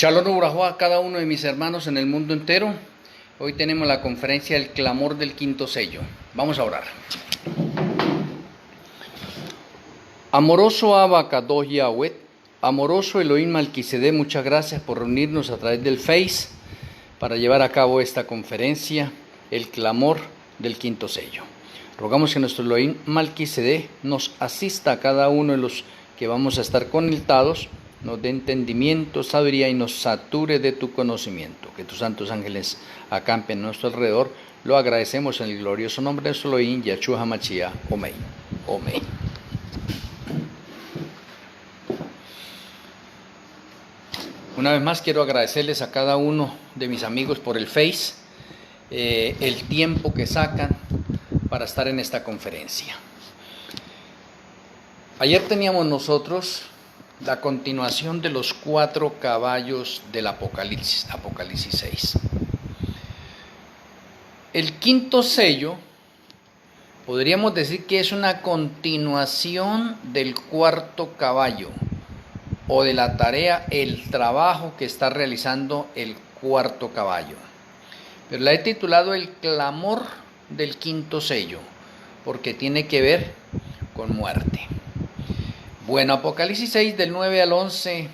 Shalom Urajo a cada uno de mis hermanos en el mundo entero. Hoy tenemos la conferencia El clamor del quinto sello. Vamos a orar. Amoroso Abba Kadosh Yahweh, amoroso Elohim Malquisedec, muchas gracias por reunirnos a través del Face para llevar a cabo esta conferencia, El clamor del quinto sello. Rogamos que nuestro Elohim Malquisedec nos asista a cada uno de los que vamos a estar conectados, nos dé entendimiento, sabiduría y nos sature de tu conocimiento. Que tus santos ángeles acampen a nuestro alrededor. Lo agradecemos en el glorioso nombre de nuestro Elohim, Yahshua HaMashiach. Amén. Amén. Una vez más quiero agradecerles a cada uno de mis amigos por el Face, el tiempo que sacan para estar en esta conferencia. Ayer teníamos nosotros la continuación de los 4 caballos del Apocalipsis, Apocalipsis 6. El quinto sello, podríamos decir que es una continuación del 4.º caballo, o de la tarea, el trabajo que está realizando el 4.º caballo. Pero la he titulado El clamor del quinto sello, porque tiene que ver con muerte. Bueno, Apocalipsis 6 del 9 al 11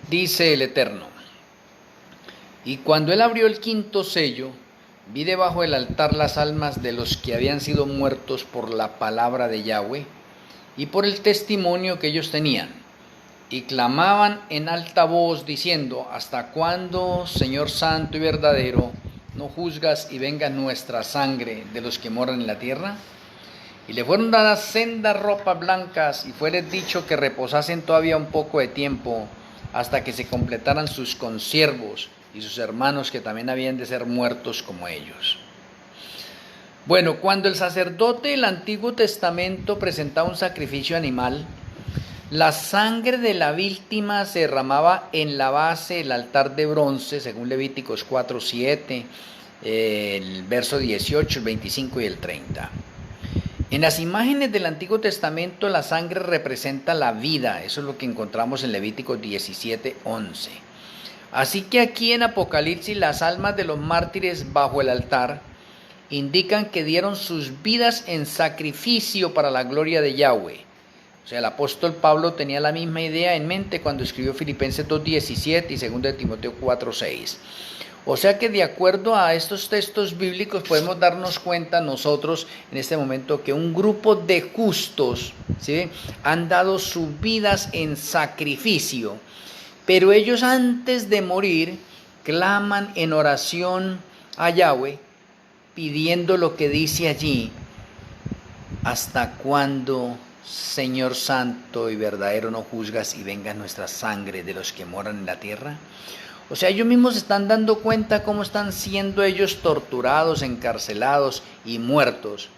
dice el Eterno: y cuando él abrió el quinto sello, vi debajo del altar las almas de los que habían sido muertos por la palabra de Yahweh y por el testimonio que ellos tenían, y clamaban en alta voz diciendo: ¿hasta cuándo, Señor santo y verdadero, no juzgas y venga nuestra sangre de los que moran en la tierra? Y le fueron dadas sendas ropas blancas, y fueles dicho que reposasen todavía un poco de tiempo, hasta que se completaran sus consiervos y sus hermanos que también habían de ser muertos como ellos. Bueno, cuando el sacerdote del Antiguo Testamento presentaba un sacrificio animal, la sangre de la víctima se derramaba en la base del altar de bronce, según Levíticos 4:7, el verso 18, el 25 y el 30. En las imágenes del Antiguo Testamento la sangre representa la vida, eso es lo que encontramos en Levíticos 17:11. Así que aquí en Apocalipsis las almas de los mártires bajo el altar indican que dieron sus vidas en sacrificio para la gloria de Yahweh. O sea, el apóstol Pablo tenía la misma idea en mente cuando escribió Filipenses 2:17 y 2 Timoteo 4:6. O sea que de acuerdo a estos textos bíblicos podemos darnos cuenta nosotros en este momento que un grupo de justos, ¿sí?, han dado sus vidas en sacrificio, pero ellos antes de morir claman en oración a Yahweh pidiendo lo que dice allí: ¿hasta cuándo, Señor santo y verdadero, no juzgas y venga nuestra sangre de los que moran en la tierra? O sea, ellos mismos se están dando cuenta cómo están siendo ellos torturados, encarcelados y muertos.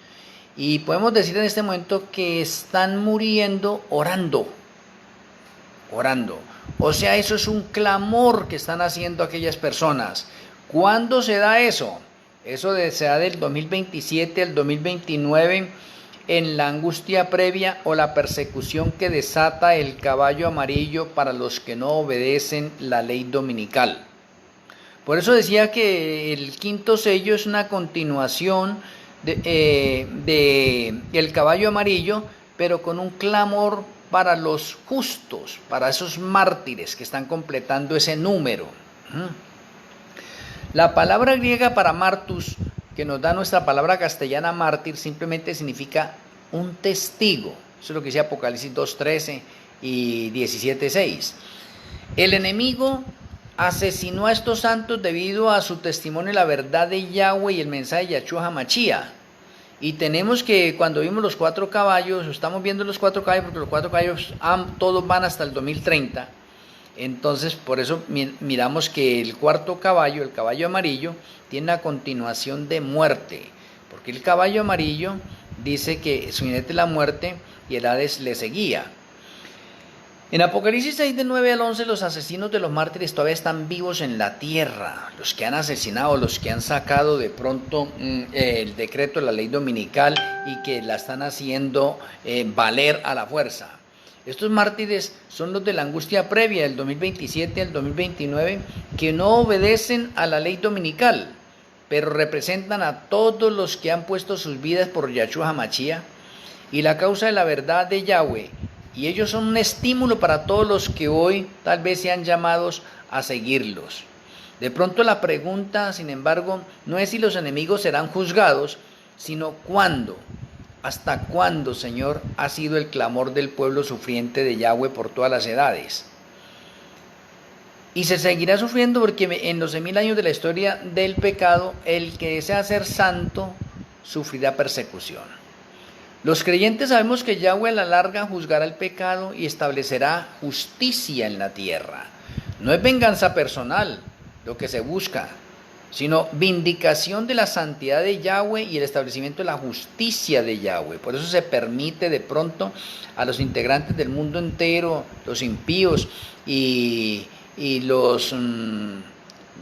Y podemos decir en este momento que están muriendo orando. O sea, eso es un clamor que están haciendo aquellas personas. ¿Cuándo se da eso? Eso se da del 2027 al 2029, en la angustia previa o la persecución que desata el caballo amarillo para los que no obedecen la ley dominical. Por eso decía que el quinto sello es una continuación de el caballo amarillo, pero con un clamor para los justos, para esos mártires que están completando ese número. La palabra griega para martus, que nos da nuestra palabra castellana mártir, simplemente significa un testigo. Eso es lo que dice Apocalipsis 2:13 y 17:6. El enemigo asesinó a estos santos debido a su testimonio y la verdad de Yahweh y el mensaje de Yahshua HaMashiach. Y tenemos que, cuando vimos los 4 caballos, estamos viendo los 4 caballos porque los 4 caballos todos van hasta el 2030. Entonces, por eso miramos que el 4.º caballo, el caballo amarillo, tiene una continuación de muerte, porque el caballo amarillo dice que su jinete es la muerte y el Hades le seguía. En Apocalipsis 6 de 9 al 11, los asesinos de los mártires todavía están vivos en la tierra, los que han asesinado, los que han sacado de pronto el decreto de la ley dominical y que la están haciendo valer a la fuerza. Estos mártires son los de la angustia previa del 2027 al 2029 que no obedecen a la ley dominical, pero representan a todos los que han puesto sus vidas por Yahshua HaMashiach y la causa de la verdad de Yahweh. Y ellos son un estímulo para todos los que hoy tal vez sean llamados a seguirlos. De pronto la pregunta, sin embargo, no es si los enemigos serán juzgados, sino cuándo. ¿Hasta cuándo, Señor, ha sido el clamor del pueblo sufriente de Yahweh por todas las edades? Y se seguirá sufriendo porque en los 2000 años de la historia del pecado, el que desea ser santo sufrirá persecución. Los creyentes sabemos que Yahweh a la larga juzgará el pecado y establecerá justicia en la tierra. No es venganza personal lo que se busca, sino vindicación de la santidad de Yahweh y el establecimiento de la justicia de Yahweh. Por eso se permite de pronto a los integrantes del mundo entero, los impíos y los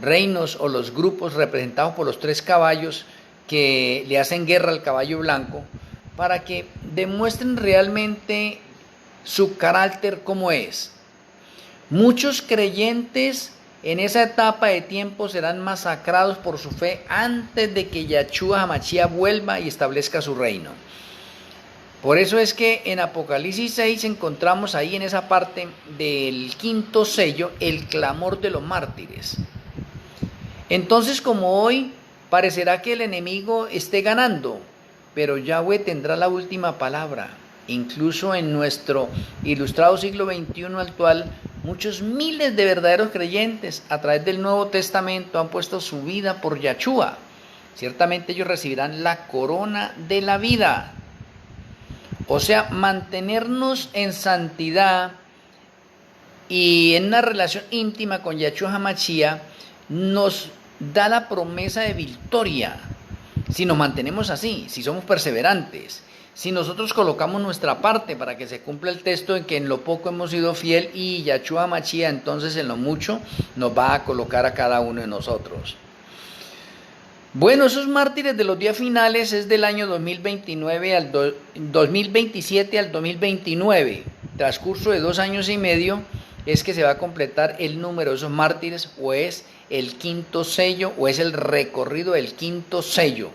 reinos o los grupos representados por los 3 caballos que le hacen guerra al caballo blanco, para que demuestren realmente su carácter como es. Muchos creyentes en esa etapa de tiempo serán masacrados por su fe antes de que Yahshua HaMashiach vuelva y establezca su reino. Por eso es que en Apocalipsis 6 encontramos ahí en esa parte del 5º sello el clamor de los mártires. Entonces, como hoy parecerá que el enemigo esté ganando, pero Yahweh tendrá la última palabra. Incluso en nuestro ilustrado siglo XXI actual, muchos miles de verdaderos creyentes a través del Nuevo Testamento han puesto su vida por Yahshua. Ciertamente ellos recibirán la corona de la vida. O sea, mantenernos en santidad y en una relación íntima con Yahshua HaMashiach nos da la promesa de victoria. Si nos mantenemos así, si somos perseverantes, si nosotros colocamos nuestra parte para que se cumpla el texto en que en lo poco hemos sido fiel y Yahshua HaMashiach entonces en lo mucho nos va a colocar a cada uno de nosotros. Bueno, esos mártires de los días finales es del año 2027 al 2029. Transcurso de 2 años y medio es que se va a completar el número de esos mártires, o es el 5º sello, o es el recorrido del 5º sello.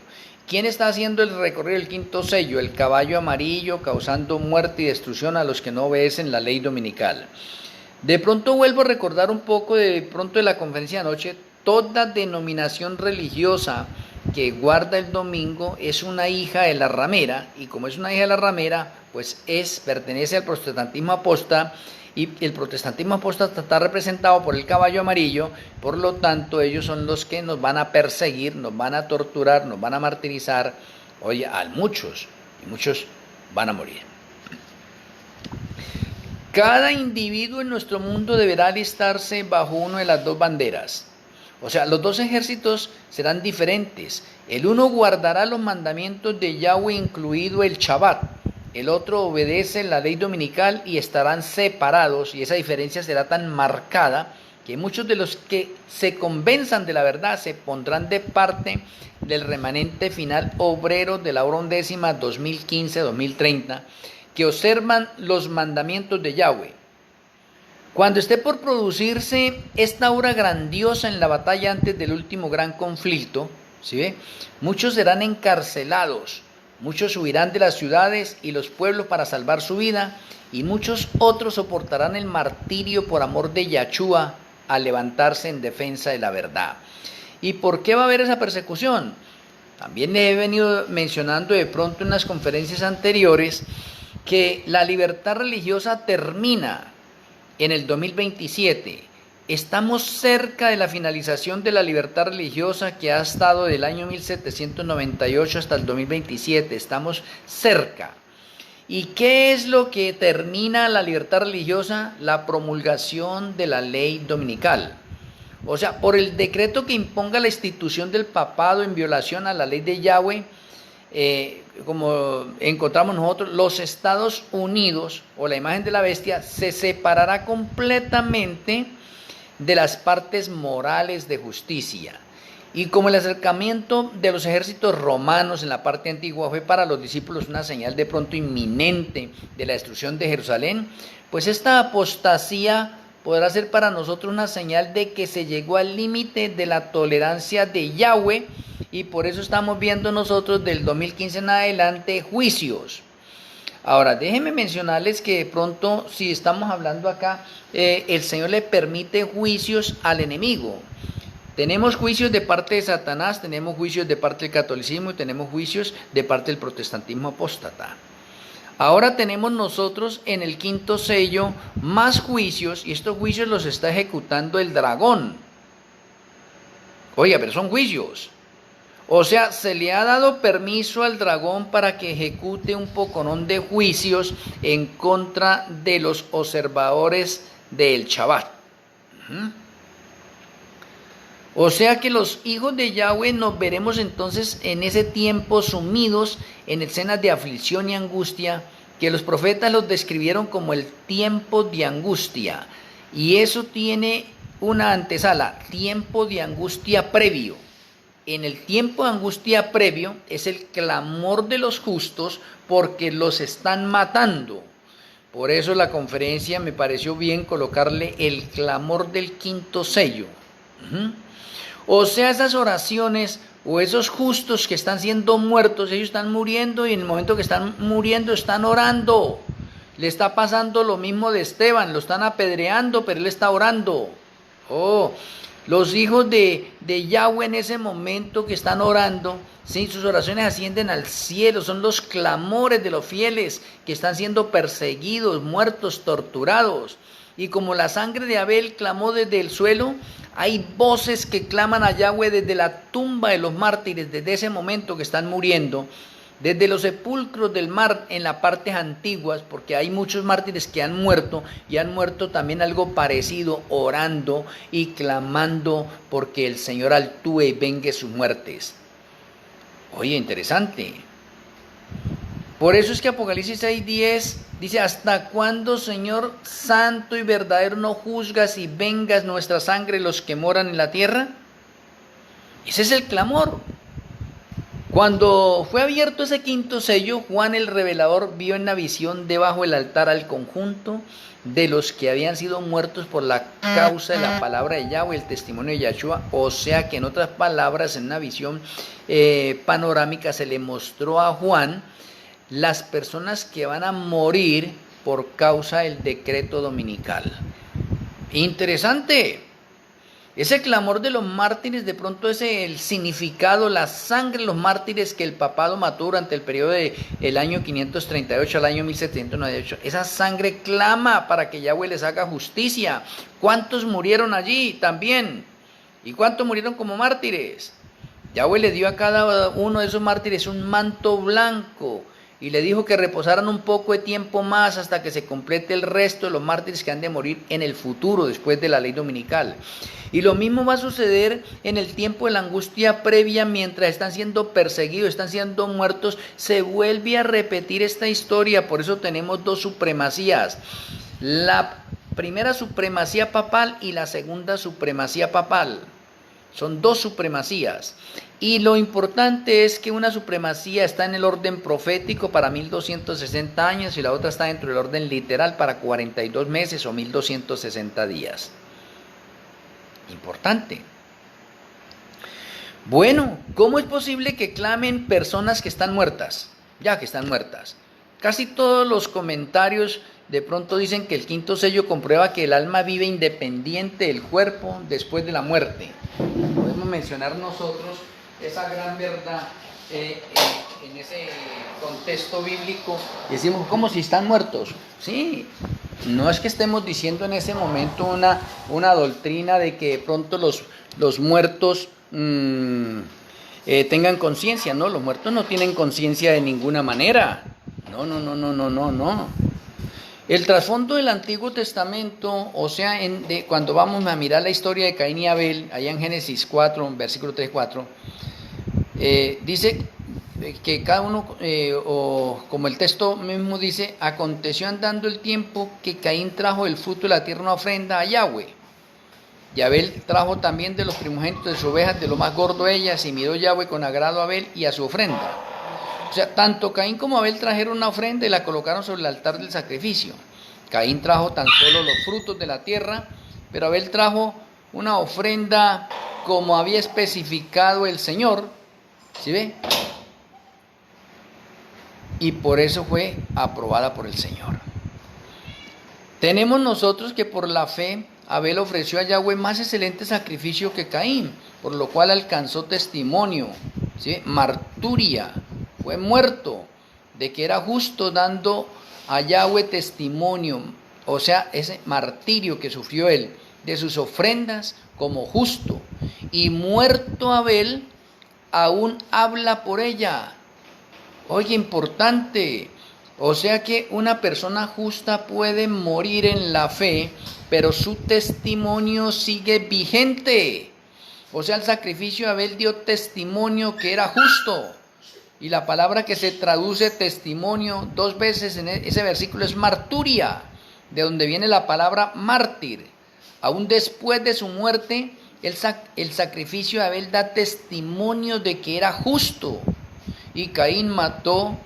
¿Quién está haciendo el recorrido del 5º sello? El caballo amarillo, causando muerte y destrucción a los que no obedecen la ley dominical. De pronto vuelvo a recordar un poco de la conferencia de anoche. Toda denominación religiosa que guarda el domingo es una hija de la ramera, y como es una hija de la ramera, pues pertenece al protestantismo apóstata, y el protestantismo apóstata está representado por el caballo amarillo. Por lo tanto, ellos son los que nos van a perseguir, nos van a torturar, nos van a martirizar, oye, a muchos, y muchos van a morir. Cada individuo en nuestro mundo deberá alistarse bajo una de las 2 banderas. O sea, los 2 ejércitos serán diferentes. El uno guardará los mandamientos de Yahweh, incluido el Shabbat. El otro obedece la ley dominical y estarán separados, y esa diferencia será tan marcada que muchos de los que se convenzan de la verdad se pondrán de parte del remanente final obrero de la hora 11ª 2015-2030, que observan los mandamientos de Yahweh. Cuando esté por producirse esta hora grandiosa en la batalla antes del último gran conflicto, ¿sí ve? Muchos serán encarcelados, muchos huirán de las ciudades y los pueblos para salvar su vida, y muchos otros soportarán el martirio por amor de Yahshua al levantarse en defensa de la verdad. ¿Y por qué va a haber esa persecución? También he venido mencionando de pronto en las conferencias anteriores que la libertad religiosa termina en el 2027. Estamos cerca de la finalización de la libertad religiosa, que ha estado del año 1798 hasta el 2027. Estamos cerca. ¿Y qué es lo que termina la libertad religiosa? La promulgación de la ley dominical. O sea, por el decreto que imponga la institución del papado en violación a la ley de Yahweh, como encontramos nosotros, los Estados Unidos o la imagen de la bestia se separará completamente de las partes morales de justicia. Y como el acercamiento de los ejércitos romanos en la parte antigua fue para los discípulos una señal de pronto inminente de la destrucción de Jerusalén, pues esta apostasía podrá ser para nosotros una señal de que se llegó al límite de la tolerancia de Yahweh, y por eso estamos viendo nosotros del 2015 en adelante juicios. Ahora, déjenme mencionarles que de pronto, si estamos hablando acá, el Señor le permite juicios al enemigo. Tenemos juicios de parte de Satanás, tenemos juicios de parte del catolicismo y tenemos juicios de parte del protestantismo apóstata. Ahora tenemos nosotros en el quinto sello más juicios, y estos juicios los está ejecutando el dragón. Oiga, pero son juicios. O sea, se le ha dado permiso al dragón para que ejecute un poconón de juicios en contra de los observadores del Shabbat. O sea que los hijos de Yahweh nos veremos entonces en ese tiempo sumidos en escenas de aflicción y angustia, que los profetas los describieron como el tiempo de angustia. Y eso tiene una antesala, tiempo de angustia previo. En el tiempo de angustia previo es el clamor de los justos porque los están matando. Por eso la conferencia me pareció bien colocarle el clamor del quinto sello. O sea, esas oraciones o esos justos que están siendo muertos, ellos están muriendo y en el momento que están muriendo están orando. Le está pasando lo mismo de Esteban, lo están apedreando, pero él está orando. Los hijos de Yahweh en ese momento que están orando, sí, sus oraciones ascienden al cielo, son los clamores de los fieles que están siendo perseguidos, muertos, torturados. Y como la sangre de Abel clamó desde el suelo, hay voces que claman a Yahweh desde la tumba de los mártires, desde ese momento que están muriendo, desde los sepulcros del mar en las partes antiguas, porque hay muchos mártires que han muerto y han muerto también algo parecido, orando y clamando porque el Señor actúe y vengue sus muertes. Oye, interesante. Por eso es que Apocalipsis 6:10 dice: ¿hasta cuándo, Señor santo y verdadero, no juzgas y vengas nuestra sangre los que moran en la tierra? Ese es el clamor. Cuando fue abierto ese quinto sello, Juan el revelador vio en la visión debajo del altar al conjunto de los que habían sido muertos por la causa de la palabra de Yahweh, el testimonio de Yahshua. O sea que en otras palabras, en una visión panorámica se le mostró a Juan las personas que van a morir por causa del decreto dominical. Interesante. Ese clamor de los mártires, de pronto es el significado, la sangre de los mártires que el papado mató durante el periodo del año 538 al año 1798. Esa sangre clama para que Yahweh les haga justicia. ¿Cuántos murieron allí también? ¿Y cuántos murieron como mártires? Yahweh le dio a cada uno de esos mártires un manto blanco y le dijo que reposaran un poco de tiempo más hasta que se complete el resto de los mártires que han de morir en el futuro, después de la ley dominical. Y lo mismo va a suceder en el tiempo de la angustia previa, mientras están siendo perseguidos, están siendo muertos. Se vuelve a repetir esta historia, por eso tenemos dos supremacías. La primera supremacía papal y la segunda supremacía papal. Son dos supremacías. Y lo importante es que una supremacía está en el orden profético para 1260 años y la otra está dentro del orden literal para 42 meses o 1260 días. Importante. Bueno, ¿cómo es posible que clamen personas que están muertas? Ya que están muertas. Casi todos los comentarios de pronto dicen que el quinto sello comprueba que el alma vive independiente del cuerpo después de la muerte. Podemos mencionar nosotros esa gran verdad en ese contexto bíblico. Decimos, ¿cómo si están muertos? Sí, no es que estemos diciendo en ese momento una doctrina de que de pronto los muertos tengan conciencia. No, los muertos no tienen conciencia de ninguna manera. No. El trasfondo del Antiguo Testamento, o sea, cuando vamos a mirar la historia de Caín y Abel, allá en Génesis 4, versículo 3-4, dice que cada uno, o como el texto mismo dice, aconteció andando el tiempo que Caín trajo del fruto de la tierra una ofrenda a Yahweh. Y Abel trajo también de los primogénitos de sus ovejas, de lo más gordo de ellas, y miró Yahweh con agrado a Abel y a su ofrenda. O sea, tanto Caín como Abel trajeron una ofrenda y la colocaron sobre el altar del sacrificio. Caín trajo tan solo los frutos de la tierra, pero Abel trajo una ofrenda como había especificado el Señor. ¿Sí ve? Y por eso fue aprobada por el Señor. Tenemos nosotros que por la fe Abel ofreció a Yahweh más excelente sacrificio que Caín, por lo cual alcanzó testimonio, ¿sí? Marturia, fue muerto de que era justo, dando a Yahweh testimonio, o sea, ese martirio que sufrió él de sus ofrendas como justo. Y muerto Abel, aún habla por ella. Oye, importante. O sea que una persona justa puede morir en la fe, pero su testimonio sigue vigente. O sea, el sacrificio de Abel dio testimonio que era justo. Y la palabra que se traduce testimonio 2 veces en ese versículo es marturia, de donde viene la palabra mártir. Aún después de su muerte, el sacrificio de Abel da testimonio de que era justo. Y Caín mató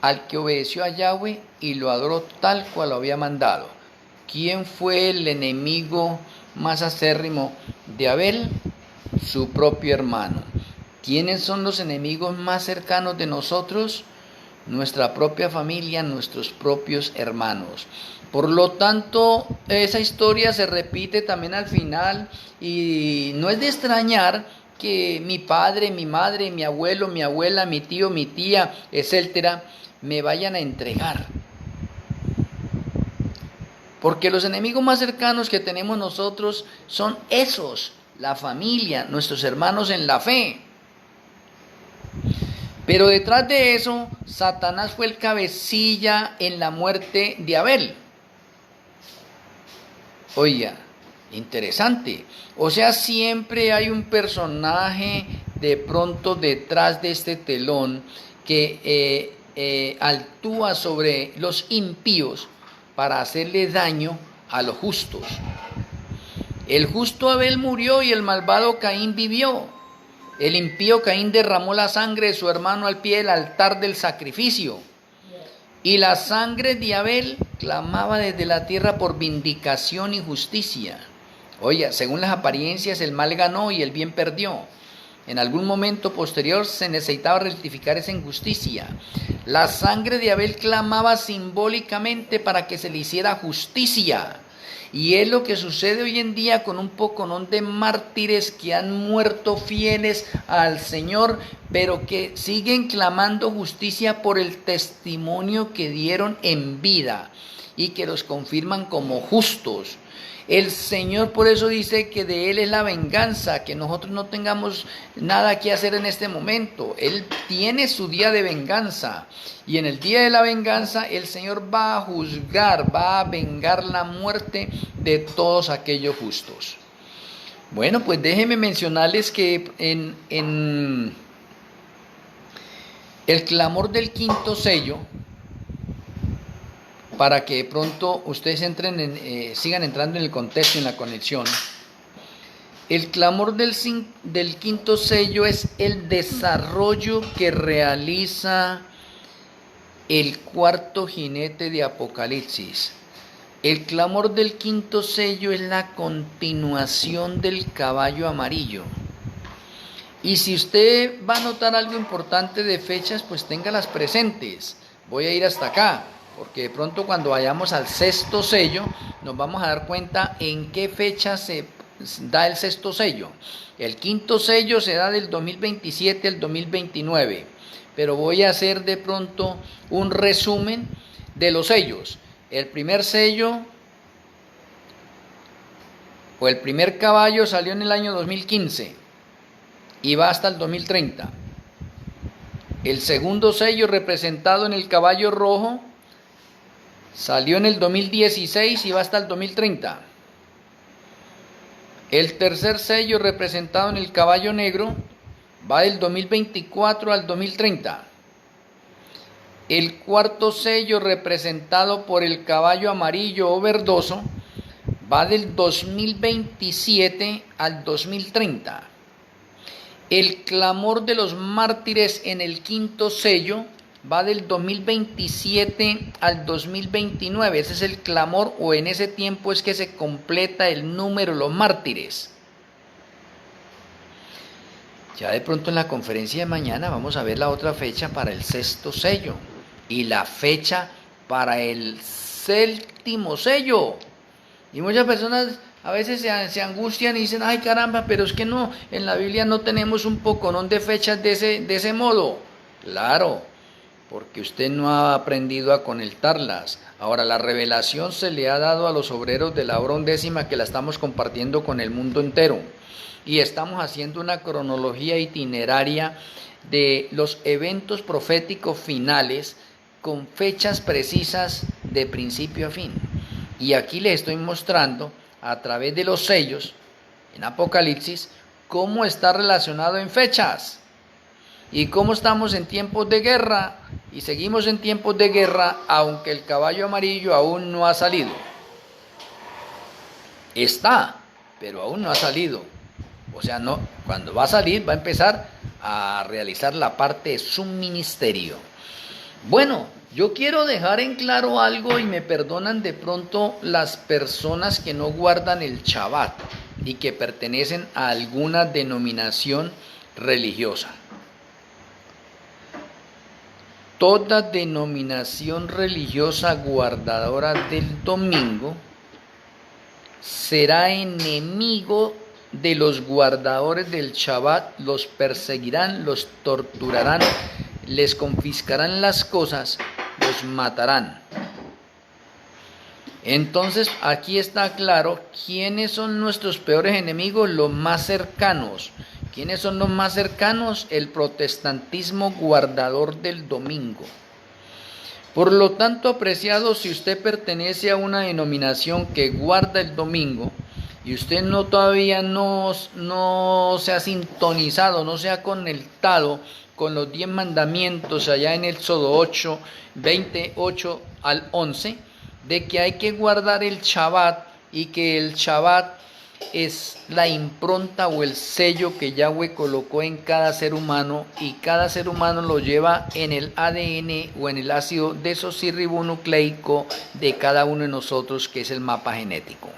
al que obedeció a Yahweh y lo adoró tal cual lo había mandado. ¿Quién fue el enemigo más acérrimo de Abel? Su propio hermano. ¿Quiénes son los enemigos más cercanos de nosotros? Nuestra propia familia, nuestros propios hermanos. Por lo tanto, esa historia se repite también al final, y no es de extrañar que mi padre, mi madre, mi abuelo, mi abuela, mi tío, mi tía, etcétera, me vayan a entregar. Porque los enemigos más cercanos que tenemos nosotros son esos, la familia, nuestros hermanos en la fe. Pero detrás de eso, Satanás fue el cabecilla en la muerte de Abel. Oiga, interesante. O sea, siempre hay un personaje de pronto detrás de este telón que actúa sobre los impíos para hacerle daño a los justos. El justo Abel murió y el malvado Caín vivió. El impío Caín derramó la sangre de su hermano al pie del altar del sacrificio. Y la sangre de Abel clamaba desde la tierra por vindicación y justicia. Oiga, según las apariencias, el mal ganó y el bien perdió. En algún momento posterior se necesitaba rectificar esa injusticia. La sangre de Abel clamaba simbólicamente para que se le hiciera justicia. Y es lo que sucede hoy en día con un poconón de mártires que han muerto fieles al Señor, pero que siguen clamando justicia por el testimonio que dieron en vida y que los confirman como justos. El Señor por eso dice que de Él es la venganza, que nosotros no tengamos nada que hacer en este momento. Él tiene su día de venganza, y en el día de la venganza el Señor va a juzgar, va a vengar la muerte de todos aquellos justos. Bueno, pues déjenme mencionarles que en el clamor del quinto sello, para que de pronto ustedes sigan entrando en el contexto y en la conexión. El clamor del quinto sello es el desarrollo que realiza el cuarto jinete de Apocalipsis. El clamor del quinto sello es la continuación del caballo amarillo. Y si usted va a notar algo importante de fechas, pues téngalas presentes. Voy a ir hasta acá, porque de pronto cuando vayamos al sexto sello nos vamos a dar cuenta en qué fecha se da el sexto sello. El quinto sello se da del 2027 al 2029, pero voy a hacer de pronto un resumen de los sellos. El primer sello o el primer caballo salió en el año 2015 y va hasta el 2030. El segundo sello, representado en el caballo rojo, salió en el 2016 y va hasta el 2030. El tercer sello, representado en el caballo negro, va del 2024 al 2030. El cuarto sello, representado por el caballo amarillo o verdoso, va del 2027 al 2030. El clamor de los mártires en el quinto sello va del 2027 al 2029. Ese es el clamor, o en ese tiempo es que se completa el número de los mártires. Ya de pronto en la conferencia de mañana vamos a ver la otra fecha para el sexto sello y la fecha para el séptimo sello. Y muchas personas a veces se angustian y dicen, ay caramba, pero es que no, en la Biblia no tenemos un poconón de fechas de ese modo. Claro, porque usted no ha aprendido a conectarlas. Ahora, la revelación se le ha dado a los obreros de la hora undécima, que la estamos compartiendo con el mundo entero. Y estamos haciendo una cronología itineraria de los eventos proféticos finales con fechas precisas de principio a fin. Y aquí les estoy mostrando a través de los sellos en Apocalipsis cómo está relacionado en fechas y cómo estamos en tiempos de guerra y seguimos en tiempos de guerra, aunque el caballo amarillo aún no ha salido. Está, pero aún no ha salido. O sea, no, cuando va a salir va a empezar a realizar la parte de su ministerio. Bueno, yo quiero dejar en claro algo, y me perdonan de pronto las personas que no guardan el Shabbat y que pertenecen a alguna denominación religiosa. Toda denominación religiosa guardadora del domingo será enemigo de los guardadores del Shabbat, los perseguirán, los torturarán, les confiscarán las cosas, los matarán. Entonces aquí está claro quiénes son nuestros peores enemigos, los más cercanos. ¿Quiénes son los más cercanos? El protestantismo guardador del domingo. Por lo tanto, apreciado, si usted pertenece a una denominación que guarda el domingo y usted todavía no se ha sintonizado, no se ha conectado con los 10 mandamientos allá en Éxodo 8, 28 al 11, de que hay que guardar el Shabbat y que el Shabbat es la impronta o el sello que Yahweh colocó en cada ser humano, y cada ser humano lo lleva en el ADN o en el ácido desoxirribonucleico de cada uno de nosotros, que es el mapa genético.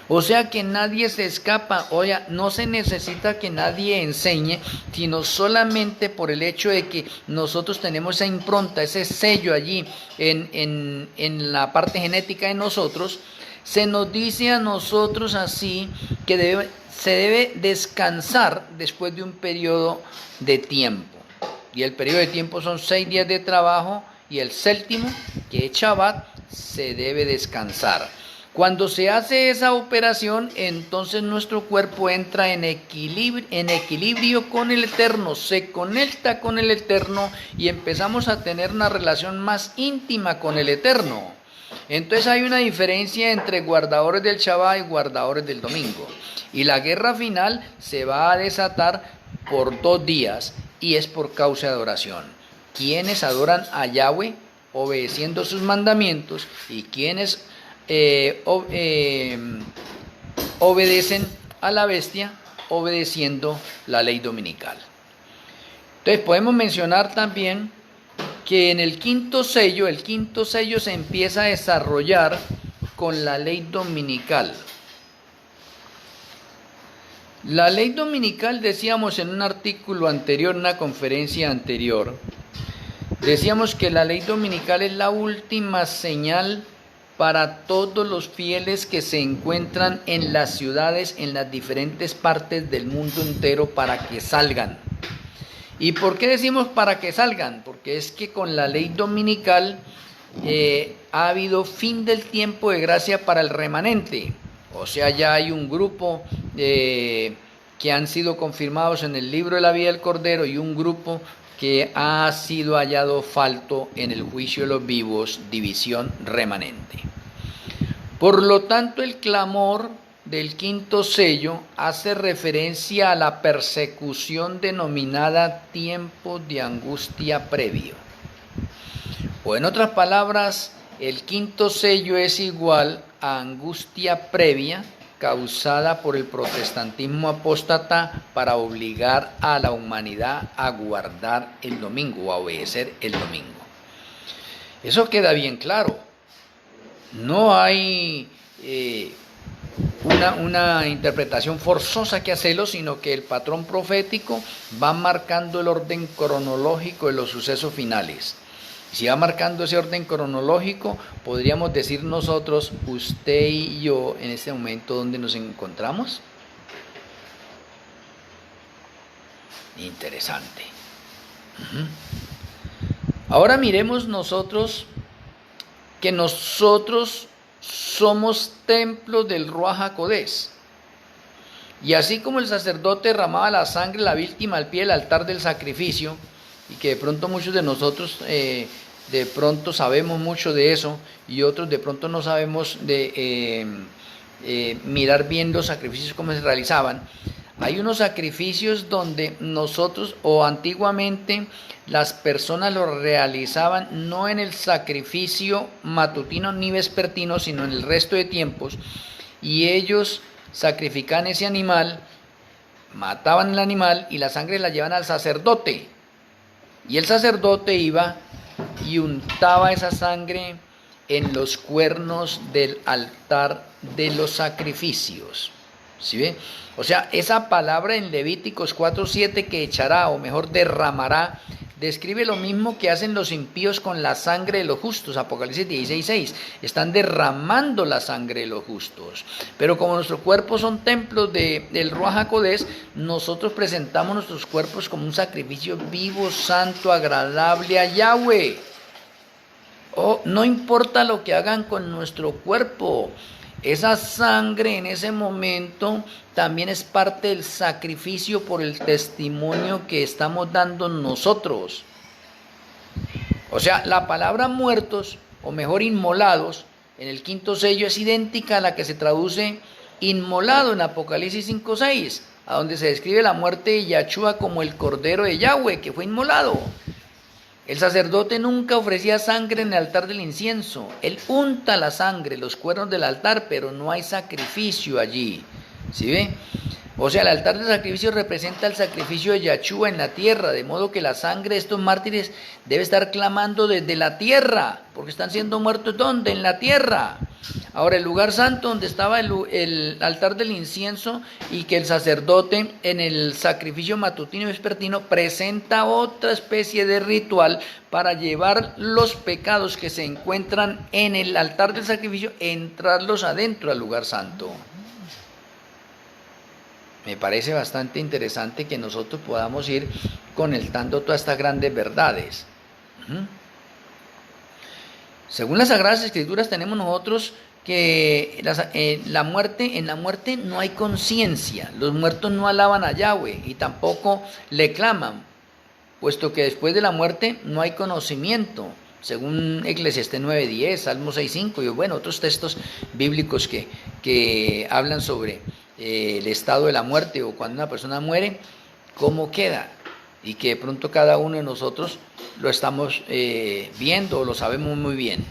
O sea que nadie se escapa. Oye, no se necesita que nadie enseñe, sino solamente por el hecho de que nosotros tenemos esa impronta, ese sello allí en la parte genética de nosotros. Se nos dice a nosotros así que se debe descansar después de un periodo de tiempo. Y el periodo de tiempo son 6 días de trabajo, y el séptimo, que es Shabbat, se debe descansar. Cuando se hace esa operación, entonces nuestro cuerpo entra en equilibrio con el Eterno, se conecta con el Eterno y empezamos a tener una relación más íntima con el Eterno. Entonces hay una diferencia entre guardadores del Shabbat y guardadores del domingo. Y la guerra final se va a desatar por 2 días, y es por causa de adoración. Quienes adoran a Yahweh obedeciendo sus mandamientos, y quienes obedecen a la bestia obedeciendo la ley dominical. Entonces podemos mencionar también que en el quinto sello se empieza a desarrollar con la ley dominical. La ley dominical, decíamos en un artículo anterior, en una conferencia anterior, decíamos que la ley dominical es la última señal para todos los fieles que se encuentran en las ciudades, en las diferentes partes del mundo entero, para que salgan. ¿Y por qué decimos para que salgan? Porque es que con la ley dominical ha habido fin del tiempo de gracia para el remanente. O sea, ya hay un grupo que han sido confirmados en el libro de la vida del Cordero, y un grupo que ha sido hallado falto en el juicio de los vivos, división remanente. Por lo tanto, el clamor del quinto sello hace referencia a la persecución denominada tiempo de angustia previo. O en otras palabras, el quinto sello es igual angustia previa causada por el protestantismo apóstata para obligar a la humanidad a guardar el domingo o a obedecer el domingo. Eso queda bien claro. No hay una interpretación forzosa que hacerlo, sino que el patrón profético va marcando el orden cronológico de los sucesos finales. Si va marcando ese orden cronológico, podríamos decir nosotros, usted y yo, en este momento, ¿dónde nos encontramos? Interesante. Ahora miremos nosotros que nosotros somos templos del Ruaj HaKodesh. Y así como el sacerdote derramaba la sangre de la víctima al pie del altar del sacrificio, y que de pronto muchos de nosotros de pronto sabemos mucho de eso, y otros de pronto no sabemos de mirar bien los sacrificios cómo se realizaban. Hay unos sacrificios donde nosotros, o antiguamente, las personas lo realizaban no en el sacrificio matutino ni vespertino, sino en el resto de tiempos, y ellos sacrificaban ese animal, mataban el animal y la sangre la llevaban al sacerdote, y el sacerdote iba y untaba esa sangre en los cuernos del altar de los sacrificios. ¿Sí ve? O sea, esa palabra en Levíticos 4:7, que echará, o mejor derramará, describe lo mismo que hacen los impíos con la sangre de los justos. Apocalipsis 16:6, están derramando la sangre de los justos. Pero como nuestros cuerpos son templos del Ruaj HaKodesh, nosotros presentamos nuestros cuerpos como un sacrificio vivo, santo, agradable a Yahweh. No importa lo que hagan con nuestro cuerpo, esa sangre en ese momento también es parte del sacrificio por el testimonio que estamos dando nosotros. O sea, la palabra muertos, o mejor inmolados, en el quinto sello es idéntica a la que se traduce inmolado en Apocalipsis 5:6, a donde se describe la muerte de Yahshua como el Cordero de Yahweh, que fue inmolado. El sacerdote nunca ofrecía sangre en el altar del incienso. Él unta la sangre, los cuernos del altar, pero no hay sacrificio allí. ¿Sí ve? O sea, el altar del sacrificio representa el sacrificio de Yahshua en la tierra, de modo que la sangre de estos mártires debe estar clamando desde la tierra, porque están siendo muertos ¿dónde? En la tierra. Ahora, el lugar santo donde estaba el altar del incienso, y que el sacerdote en el sacrificio matutino y vespertino presenta otra especie de ritual para llevar los pecados que se encuentran en el altar del sacrificio, entrarlos adentro al lugar santo. Me parece bastante interesante que nosotros podamos ir conectando todas estas grandes verdades. Según las Sagradas Escrituras tenemos nosotros que en la muerte no hay conciencia. Los muertos no alaban a Yahweh y tampoco le claman, puesto que después de la muerte no hay conocimiento, según Eclesiastés 9:10, Salmo 6:5 y bueno, otros textos bíblicos que hablan sobre el estado de la muerte, o cuando una persona muere, cómo queda, y que de pronto cada uno de nosotros lo estamos viendo o lo sabemos muy bien.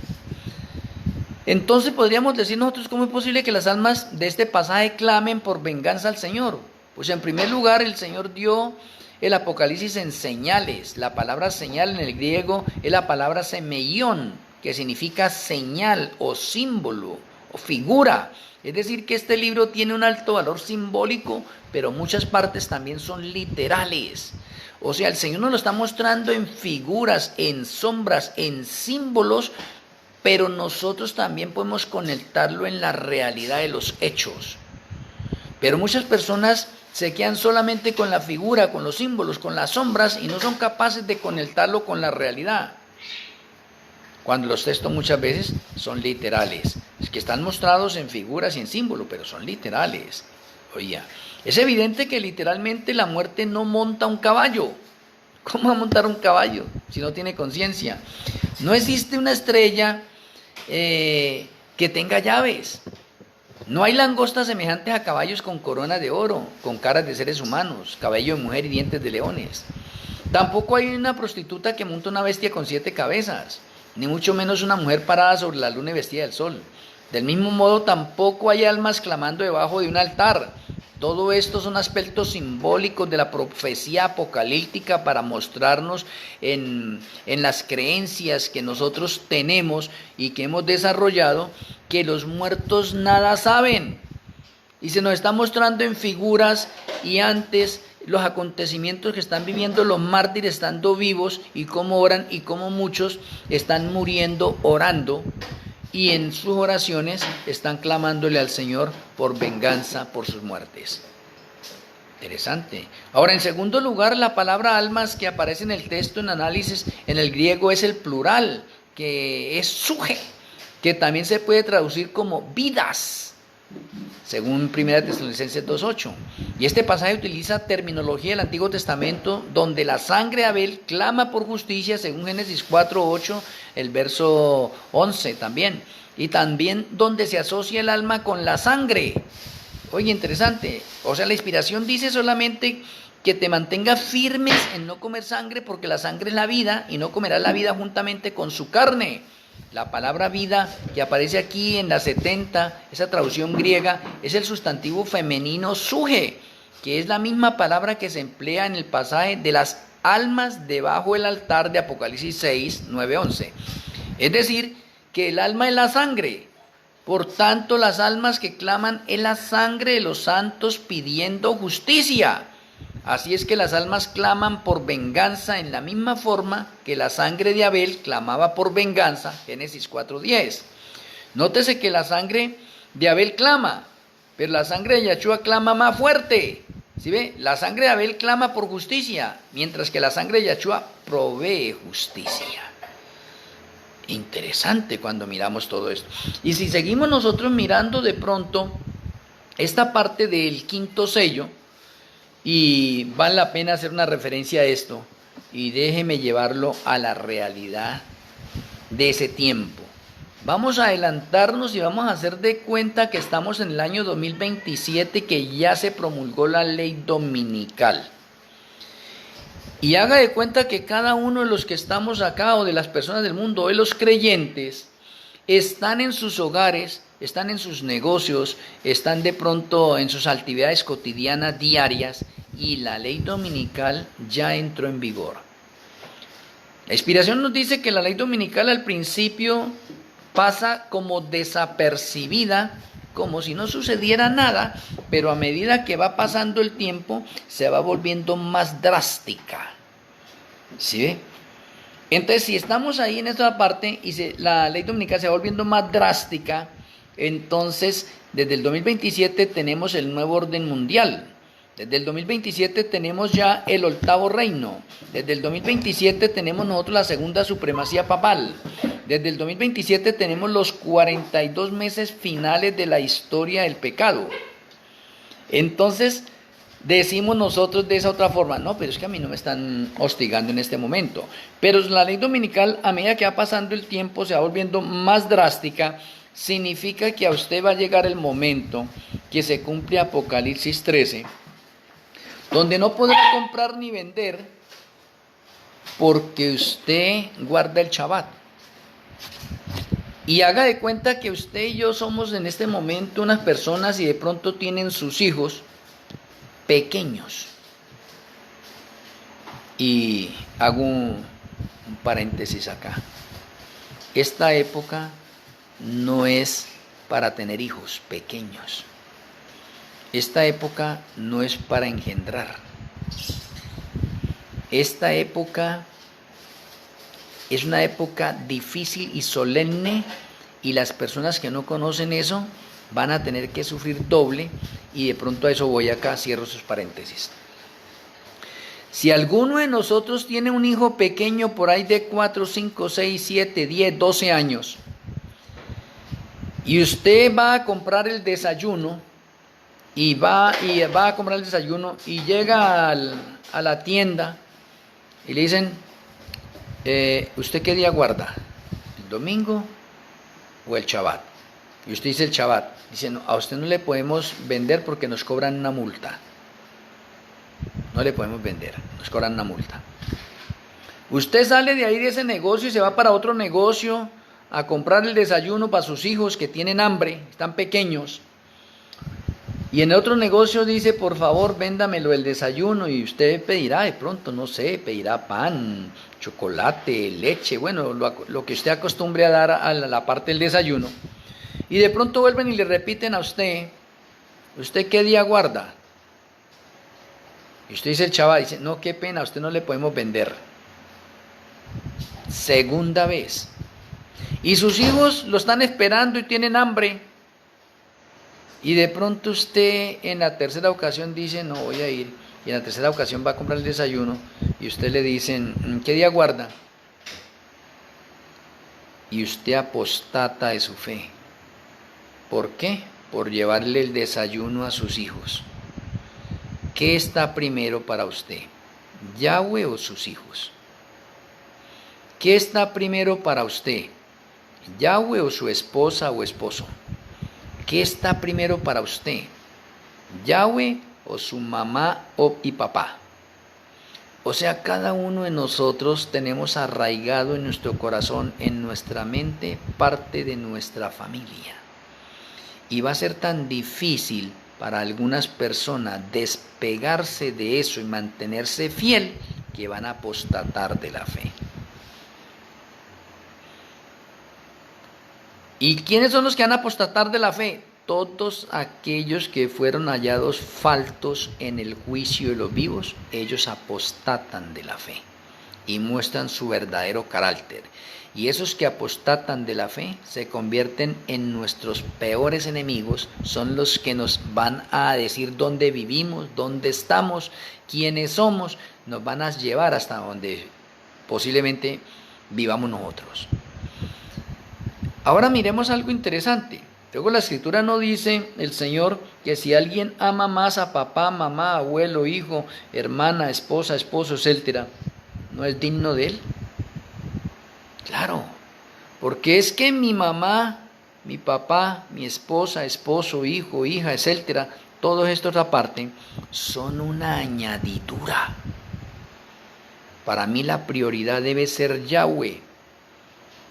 Entonces podríamos decir nosotros, ¿cómo es posible que las almas de este pasaje clamen por venganza al Señor? Pues en primer lugar, el Señor dio el Apocalipsis en señales. La palabra señal en el griego es la palabra semeión, que significa señal o símbolo o figura. Es decir, que este libro tiene un alto valor simbólico, pero muchas partes también son literales. O sea, el Señor nos lo está mostrando en figuras, en sombras, en símbolos, pero nosotros también podemos conectarlo en la realidad de los hechos. Pero muchas personas se quedan solamente con la figura, con los símbolos, con las sombras, y no son capaces de conectarlo con la realidad. Cuando los textos muchas veces son literales, es que están mostrados en figuras y en símbolos, pero son literales. Oye, es evidente que literalmente la muerte no monta un caballo. ¿Cómo va a montar un caballo si no tiene conciencia? No existe una estrella que tenga llaves. No hay langostas semejantes a caballos con corona de oro, con caras de seres humanos, cabello de mujer y dientes de leones. Tampoco hay una prostituta que monta una bestia con 7 cabezas, ni mucho menos una mujer parada sobre la luna y vestida del sol. Del mismo modo, tampoco hay almas clamando debajo de un altar. Todo esto son aspectos simbólicos de la profecía apocalíptica para mostrarnos en las creencias que nosotros tenemos y que hemos desarrollado, que los muertos nada saben. Y se nos está mostrando en figuras y antes los acontecimientos que están viviendo los mártires estando vivos y cómo oran y cómo muchos están muriendo orando. Y en sus oraciones están clamándole al Señor por venganza por sus muertes. Interesante. Ahora, en segundo lugar, la palabra almas que aparece en el texto en análisis en el griego es el plural, que es suje, que también se puede traducir como vidas, según 1 Tesalonicenses 2:8. Y este pasaje utiliza terminología del Antiguo Testamento, donde la sangre de Abel clama por justicia, según Génesis 4:8, el verso 11 también. Y también donde se asocia el alma con la sangre. Oye, interesante. O sea, la inspiración dice solamente que te mantengas firmes en no comer sangre, porque la sangre es la vida, y no comerás la vida juntamente con su carne. La palabra vida que aparece aquí en la 70, esa traducción griega, es el sustantivo femenino suje, que es la misma palabra que se emplea en el pasaje de las almas debajo del altar de Apocalipsis 6, 9, 11. Es decir, que el alma es la sangre. Por tanto, las almas que claman es la sangre de los santos pidiendo justicia. Así es que las almas claman por venganza en la misma forma que la sangre de Abel clamaba por venganza, Génesis 4:10. Nótese que la sangre de Abel clama, pero la sangre de Yahshua clama más fuerte. ¿Sí ve? La sangre de Abel clama por justicia, mientras que la sangre de Yahshua provee justicia. Interesante cuando miramos todo esto. Y si seguimos nosotros mirando de pronto esta parte del quinto sello, y vale la pena hacer una referencia a esto, y déjeme llevarlo a la realidad de ese tiempo. Vamos a adelantarnos y vamos a hacer de cuenta que estamos en el año 2027, que ya se promulgó la ley dominical. Y haga de cuenta que cada uno de los que estamos acá, o de las personas del mundo, de los creyentes, están en sus hogares, están en sus negocios, están de pronto en sus actividades cotidianas diarias, y la ley dominical ya entró en vigor. La inspiración nos dice que la ley dominical al principio pasa como desapercibida, como si no sucediera nada, pero a medida que va pasando el tiempo se va volviendo más drástica. ¿Sí? Entonces, si estamos ahí en esta parte y la ley dominical se va volviendo más drástica, entonces desde el 2027 tenemos el nuevo orden mundial. Desde el 2027 tenemos ya el octavo reino. Desde el 2027 tenemos nosotros la segunda supremacía papal. Desde el 2027 tenemos los 42 meses finales de la historia del pecado. Entonces decimos nosotros de esa otra forma, no, pero es que a mí no me están hostigando en este momento. Pero la ley dominical, a medida que va pasando el tiempo, se va volviendo más drástica. Significa que a usted va a llegar el momento que se cumple Apocalipsis 13, donde no podrá comprar ni vender porque usted guarda el Shabbat. Y haga de cuenta que usted y yo somos en este momento unas personas y de pronto tienen sus hijos pequeños. Y hago un paréntesis acá. Esta época no es para tener hijos pequeños. Esta época no es para engendrar. Esta época es una época difícil y solemne, y las personas que no conocen eso van a tener que sufrir doble, y de pronto a eso voy acá, cierro sus paréntesis. Si alguno de nosotros tiene un hijo pequeño por ahí de 4, 5, 6, 7, 10, 12 años, y usted va a comprar el desayuno, y va a comprar el desayuno y llega a la tienda y le dicen, ¿usted qué día guarda? ¿El domingo o el Shabbat? Y usted dice el Shabbat. Dice, no, a usted no le podemos vender porque nos cobran una multa. No le podemos vender, nos cobran una multa. Usted sale de ahí de ese negocio y se va para otro negocio a comprar el desayuno para sus hijos que tienen hambre, están pequeños. Y en otro negocio dice, por favor, véndamelo el desayuno, y usted pedirá de pronto, no sé, pedirá pan, chocolate, leche, bueno, lo que usted acostumbre a dar a la parte del desayuno. Y de pronto vuelven y le repiten a usted, ¿usted qué día guarda? Y usted dice, el chaval, dice, no, qué pena, a usted no le podemos vender. Segunda vez. Y sus hijos lo están esperando y tienen hambre. Y de pronto usted en la tercera ocasión dice, no voy a ir. Y en la tercera ocasión va a comprar el desayuno. Y usted le dicen, ¿qué día guarda? Y usted apostata de su fe. ¿Por qué? Por llevarle el desayuno a sus hijos. ¿Qué está primero para usted? ¿Yahweh o sus hijos? ¿Qué está primero para usted? ¿Yahweh o su esposa o esposo? ¿Qué está primero para usted? ¿Yahweh o su mamá y papá? O sea, cada uno de nosotros tenemos arraigado en nuestro corazón, en nuestra mente, parte de nuestra familia. Y va a ser tan difícil para algunas personas despegarse de eso y mantenerse fiel, que van a apostatar de la fe. ¿Y quiénes son los que van a apostatar de la fe? Todos aquellos que fueron hallados faltos en el juicio de los vivos, ellos apostatan de la fe y muestran su verdadero carácter. Y esos que apostatan de la fe se convierten en nuestros peores enemigos, son los que nos van a decir dónde vivimos, dónde estamos, quiénes somos, nos van a llevar hasta donde posiblemente vivamos nosotros. Ahora miremos algo interesante. Luego la escritura no dice el Señor que si alguien ama más a papá, mamá, abuelo, hijo, hermana, esposa, esposo, etc., ¿no es digno de él? Claro, porque es que mi mamá, mi papá, mi esposa, esposo, hijo, hija, etc., todos estos aparte, son una añadidura. Para mí la prioridad debe ser Yahweh.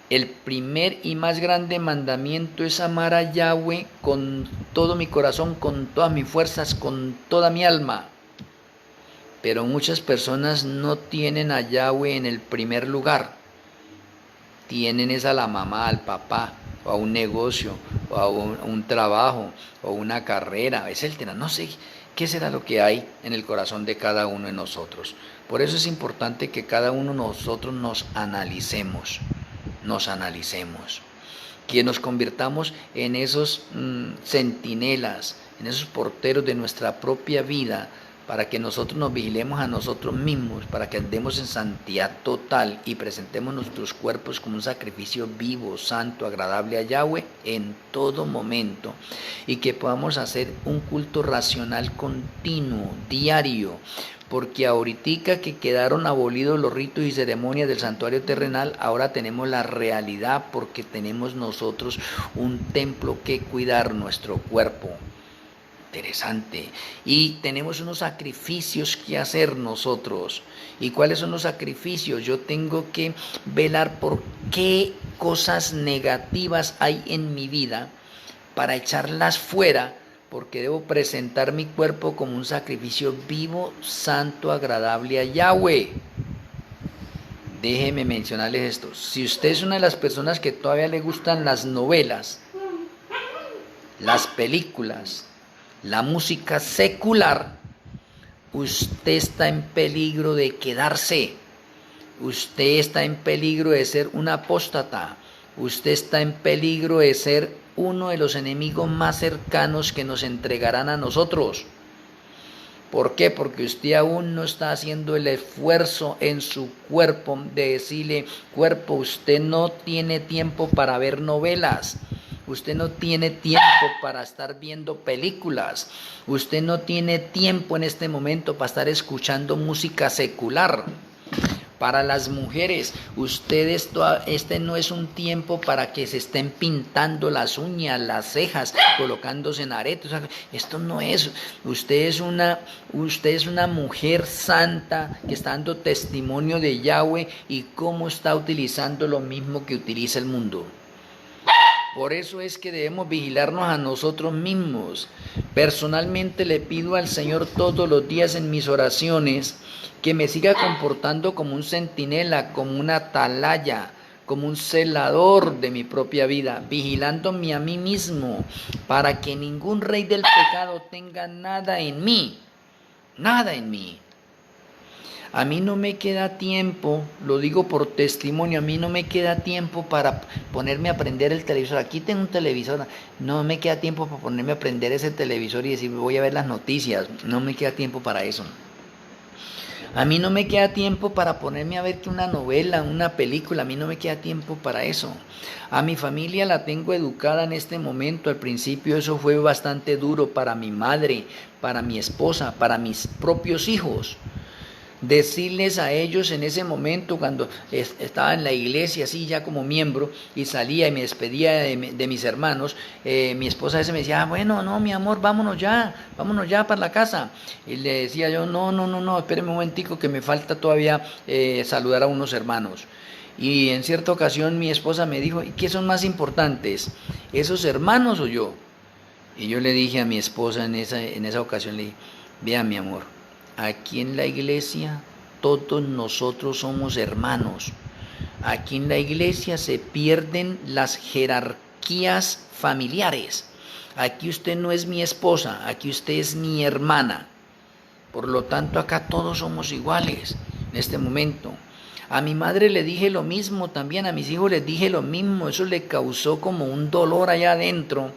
El primer y más grande mandamiento es amar a Yahweh con todo mi corazón, con todas mis fuerzas, con toda mi alma. Pero muchas personas no tienen a Yahweh en el primer lugar. Tienen a la mamá, al papá, o a un negocio, o a un trabajo, o una carrera, etc. No sé qué será lo que hay en el corazón de cada uno de nosotros. Por eso es importante que cada uno de nosotros nos analicemos, que nos convirtamos en esos centinelas, en esos porteros de nuestra propia vida, para que nosotros nos vigilemos a nosotros mismos, para que andemos en santidad total y presentemos nuestros cuerpos como un sacrificio vivo, santo, agradable a Yahweh en todo momento, y que podamos hacer un culto racional continuo, diario, porque ahorita que quedaron abolidos los ritos y ceremonias del santuario terrenal, ahora tenemos la realidad, porque tenemos nosotros un templo que cuidar, nuestro cuerpo. Interesante. Y tenemos unos sacrificios que hacer nosotros. ¿Y cuáles son los sacrificios? Yo tengo que velar por qué cosas negativas hay en mi vida para echarlas fuera, porque debo presentar mi cuerpo como un sacrificio vivo, santo, agradable a Yahweh. Déjeme mencionarles esto. Si usted es una de las personas que todavía le gustan las novelas, las películas, la música secular, usted está en peligro de quedarse. Usted está en peligro de ser un apóstata. Usted está en peligro de ser uno de los enemigos más cercanos que nos entregarán a nosotros. ¿Por qué? Porque usted aún no está haciendo el esfuerzo en su cuerpo de decirle, cuerpo, usted no tiene tiempo para ver novelas. Usted no tiene tiempo para estar viendo películas. Usted no tiene tiempo en este momento para estar escuchando música secular. Para las mujeres, este no es un tiempo para que se estén pintando las uñas, las cejas, colocándose en aretes. Esto no es. Usted es una mujer santa que está dando testimonio de Yahweh y cómo está utilizando lo mismo que utiliza el mundo. Por eso es que debemos vigilarnos a nosotros mismos. Personalmente le pido al Señor todos los días en mis oraciones que me siga comportando como un centinela, como una atalaya, como un celador de mi propia vida, vigilándome a mí mismo, para que ningún rey del pecado tenga nada en mí, nada en mí. A mí no me queda tiempo, lo digo por testimonio, a mí no me queda tiempo para ponerme a prender el televisor. Aquí tengo un televisor, no me queda tiempo para ponerme a prender ese televisor y decir voy a ver las noticias, no me queda tiempo para eso. A mí no me queda tiempo para ponerme a ver una novela, una película, a mí no me queda tiempo para eso. A mi familia la tengo educada en este momento, al principio eso fue bastante duro para mi madre, para mi esposa, para mis propios hijos. Decirles a ellos en ese momento cuando estaba en la iglesia así ya como miembro y salía y me despedía de mis hermanos, mi esposa a veces me decía, bueno, no mi amor, vámonos ya para la casa, y le decía yo, no, espéreme un momentico que me falta todavía saludar a unos hermanos. Y en cierta ocasión mi esposa me dijo, ¿y qué son más importantes, esos hermanos o yo? Y yo le dije a mi esposa en esa ocasión, le dije, vea mi amor, aquí en la iglesia todos nosotros somos hermanos. Aquí en la iglesia se pierden las jerarquías familiares. Aquí usted no es mi esposa, aquí usted es mi hermana. Por lo tanto, acá todos somos iguales en este momento. A mi madre le dije lo mismo también, a mis hijos les dije lo mismo. Eso le causó como un dolor allá adentro.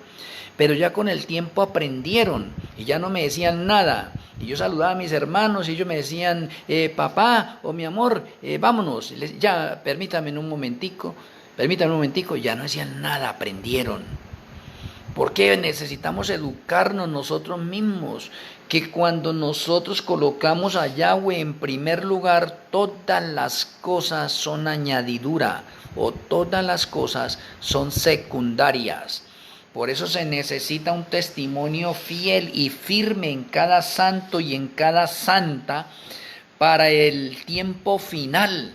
Pero ya con el tiempo aprendieron y ya no me decían nada. Y yo saludaba a mis hermanos y ellos me decían, papá o mi amor, vámonos. Ya, permítame un momentico, ya no decían nada, aprendieron. Porque necesitamos educarnos nosotros mismos, que cuando nosotros colocamos a Yahweh en primer lugar, todas las cosas son añadidura o todas las cosas son secundarias. Por eso se necesita un testimonio fiel y firme en cada santo y en cada santa para el tiempo final.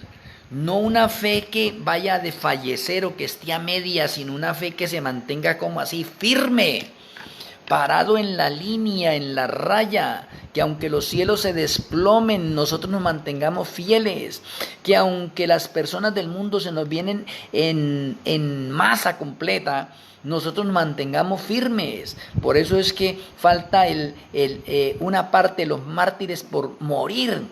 No una fe que vaya a desfallecer o que esté a media, sino una fe que se mantenga como así firme, parado en la línea, en la raya, que aunque los cielos se desplomen, nosotros nos mantengamos fieles, que aunque las personas del mundo se nos vienen en masa completa, nosotros nos mantengamos firmes. Por eso es que falta una parte de los mártires por morir.